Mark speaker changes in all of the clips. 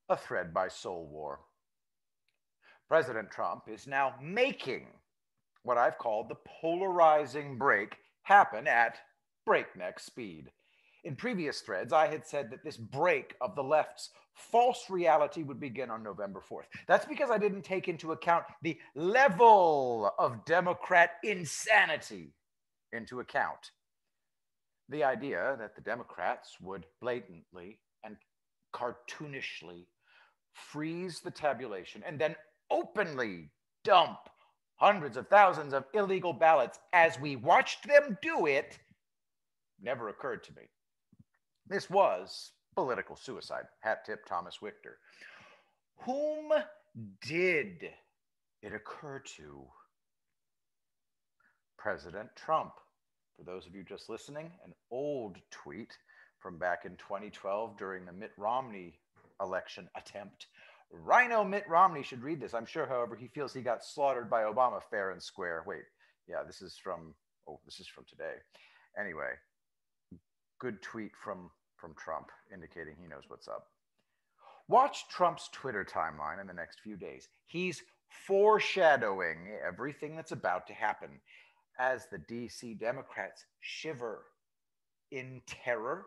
Speaker 1: a thread by Soul War. President Trump is now making what I've called the polarizing break happen at breakneck speed. In previous threads, I had said that this break of the left's false reality would begin on November 4th. That's because I didn't take into account the level of Democrat insanity into account. The idea that the Democrats would blatantly and cartoonishly freeze the tabulation and then openly dump hundreds of thousands of illegal ballots as we watched them do it never occurred to me. This was political suicide. Hat tip Thomas Wichter. Whom did it occur to? President Trump. For those of you just listening, an old tweet from back in 2012 during the Mitt Romney election attempt. Rhino Mitt Romney should read this. I'm sure, however, he feels he got slaughtered by Obama fair and square. Wait, yeah, this is from today. Anyway, good tweet from Trump indicating he knows what's up. Watch Trump's Twitter timeline in the next few days. He's foreshadowing everything that's about to happen as the DC Democrats shiver in terror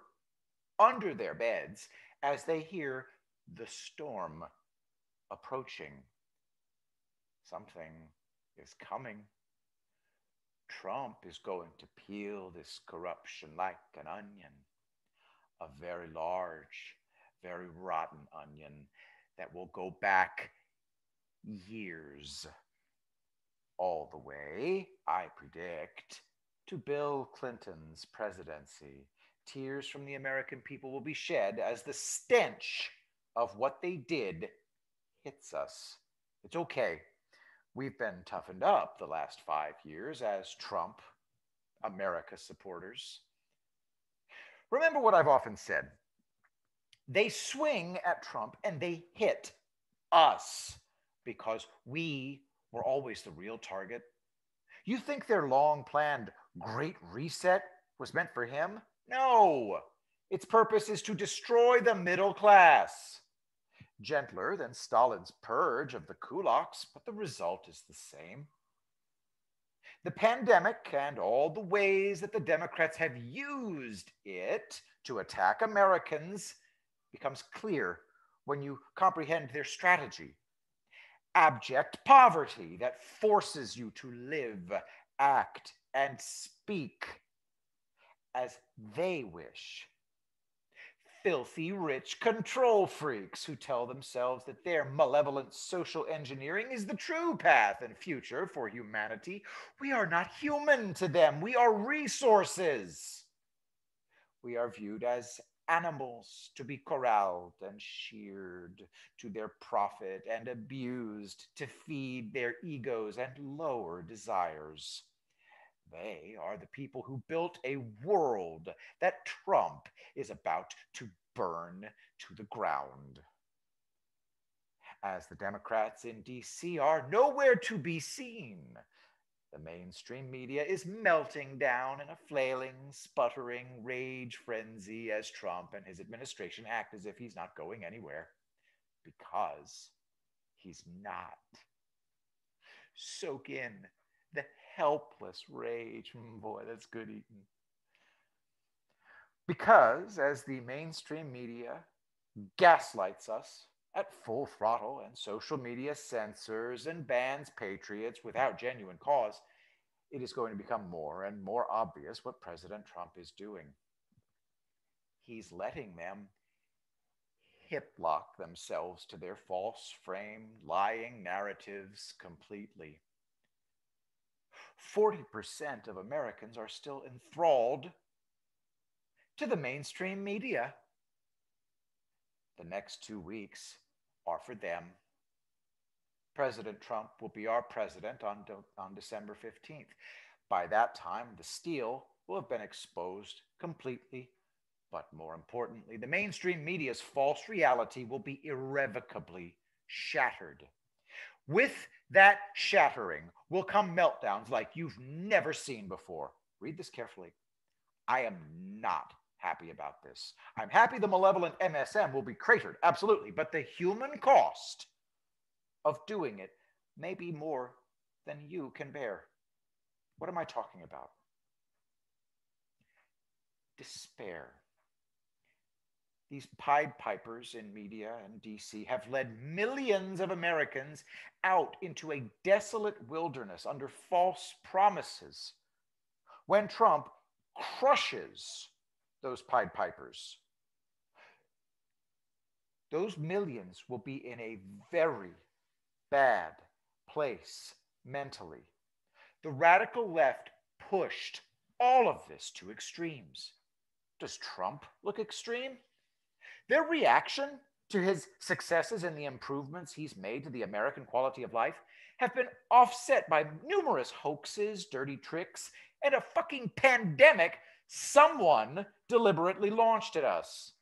Speaker 1: under their beds as they hear the storm approaching. Something is coming. Trump is going to peel this corruption like an onion, a very large, very rotten onion that will go back years, all the way, I predict, to Bill Clinton's presidency. Tears from the American people will be shed as the stench of what they did hits us. It's okay. We've been toughened up the last 5 years as Trump, America supporters. Remember what I've often said. They swing at Trump and they hit us because we were always the real target. You think their long planned Great Reset was meant for him? No. Its purpose is to destroy the middle class. Gentler than Stalin's purge of the kulaks, but the result is the same. The pandemic and all the ways that the Democrats have used it to attack Americans becomes clear when you comprehend their strategy. Abject poverty that forces you to live, act, and speak as they wish. Filthy rich control freaks who tell themselves that their malevolent social engineering is the true path and future for humanity. We are not human to them. We are resources. We are viewed as animals to be corralled and sheared to their profit and abused to feed their egos and lower desires. They are the people who built a world that Trump is about to burn to the ground. As the Democrats in DC are nowhere to be seen, the mainstream media is melting down in a flailing, sputtering rage frenzy as Trump and his administration act as if he's not going anywhere. Because he's not. Soak in the helpless rage. Boy, that's good eating. Because as the mainstream media gaslights us at full throttle and social media censors and bans patriots without genuine cause, it is going to become more and more obvious what President Trump is doing. He's letting them hip lock themselves to their false frame, lying narratives completely. 40% of Americans are still enthralled to the mainstream media. The next 2 weeks are for them. President Trump will be our president on December 15th. By that time, the steal will have been exposed completely. But more importantly, the mainstream media's false reality will be irrevocably shattered. With that shattering will come meltdowns like you've never seen before. Read this carefully. I am not happy about this. I'm happy the malevolent MSM will be cratered, absolutely, but the human cost of doing it may be more than you can bear. What am I talking about? Despair. These Pied Pipers in media and DC have led millions of Americans out into a desolate wilderness under false promises. When Trump crushes those Pied Pipers, those millions will be in a very bad place mentally. The radical left pushed all of this to extremes. Does Trump look extreme? Their reaction to his successes and the improvements he's made to the American quality of life have been offset by numerous hoaxes, dirty tricks, and a fucking pandemic someone deliberately launched at us.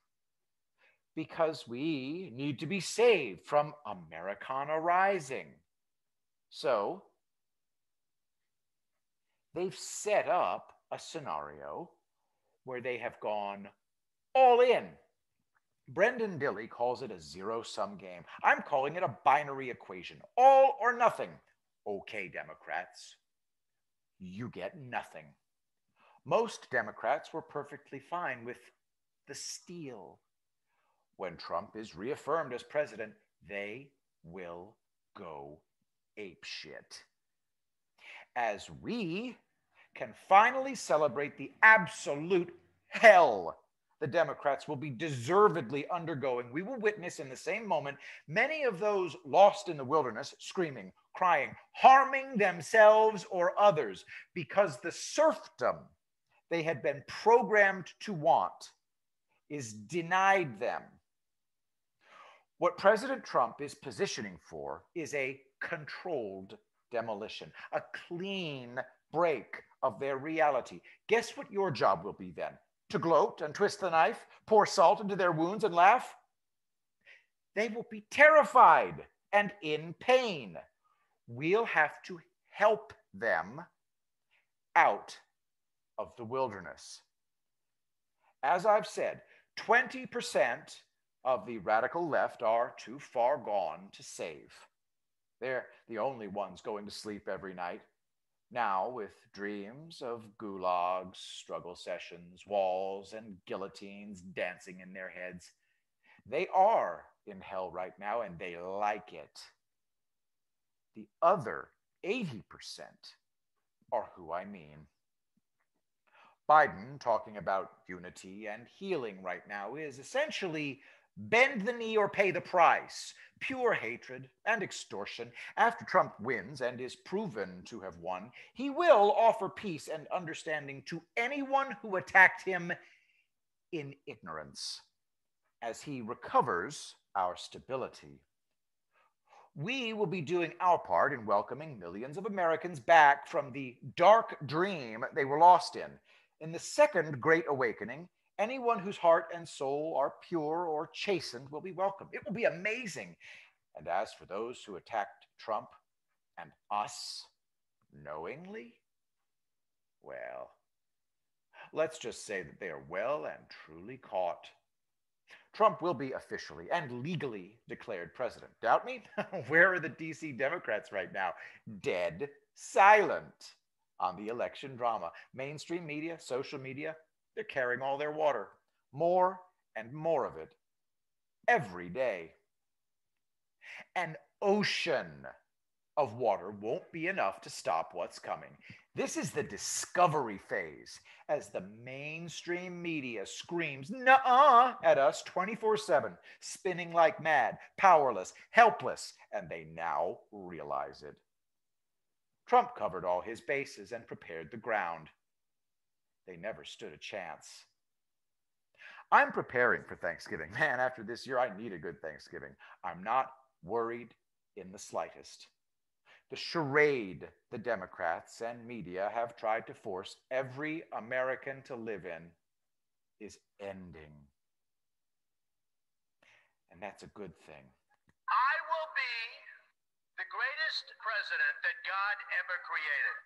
Speaker 1: Because we need to be saved from Americana-rising. So, they've set up a scenario where they have gone all in. Brendan Dilley calls it a zero-sum game. I'm calling it a binary equation. All or nothing. Okay, Democrats, you get nothing. Most Democrats were perfectly fine with the steal. When Trump is reaffirmed as president, they will go apeshit. As we can finally celebrate the absolute hell the Democrats will be deservedly undergoing, we will witness in the same moment many of those lost in the wilderness screaming, crying, harming themselves or others because the serfdom they had been programmed to want is denied them. What President Trump is positioning for is a controlled demolition, a clean break of their reality. Guess what your job will be then? To gloat and twist the knife, pour salt into their wounds and laugh? They will be terrified and in pain. We'll have to help them out of the wilderness. As I've said, 20% of the radical left are too far gone to save. They're the only ones going to sleep every night, now with dreams of gulags, struggle sessions, walls, and guillotines dancing in their heads. They are in hell right now, and they like it. The other 80% are who I mean. Biden, talking about unity and healing right now, is essentially bend the knee or pay the price. Pure hatred and extortion. After Trump wins and is proven to have won, he will offer peace and understanding to anyone who attacked him in ignorance. As he recovers our stability, we will be doing our part in welcoming millions of Americans back from the dark dream they were lost in. In the second Great Awakening, anyone whose heart and soul are pure or chastened will be welcome. It will be amazing. And as for those who attacked Trump and us knowingly, well, let's just say that they are well and truly caught. Trump will be officially and legally declared president. Doubt me? Where are the DC Democrats right now? Dead silent on the election drama. Mainstream media, social media, they're carrying all their water. More and more of it every day. An ocean of water won't be enough to stop what's coming. This is the discovery phase as the mainstream media screams "nuh-uh" at us 24/7, spinning like mad, powerless, helpless, and they now realize it. Trump covered all his bases and prepared the ground. They never stood a chance. I'm preparing for Thanksgiving. Man, after this year, I need a good Thanksgiving. I'm not worried in the slightest. The charade the Democrats and media have tried to force every American to live in is ending. And that's a good thing.
Speaker 2: I will be the greatest president that God ever created.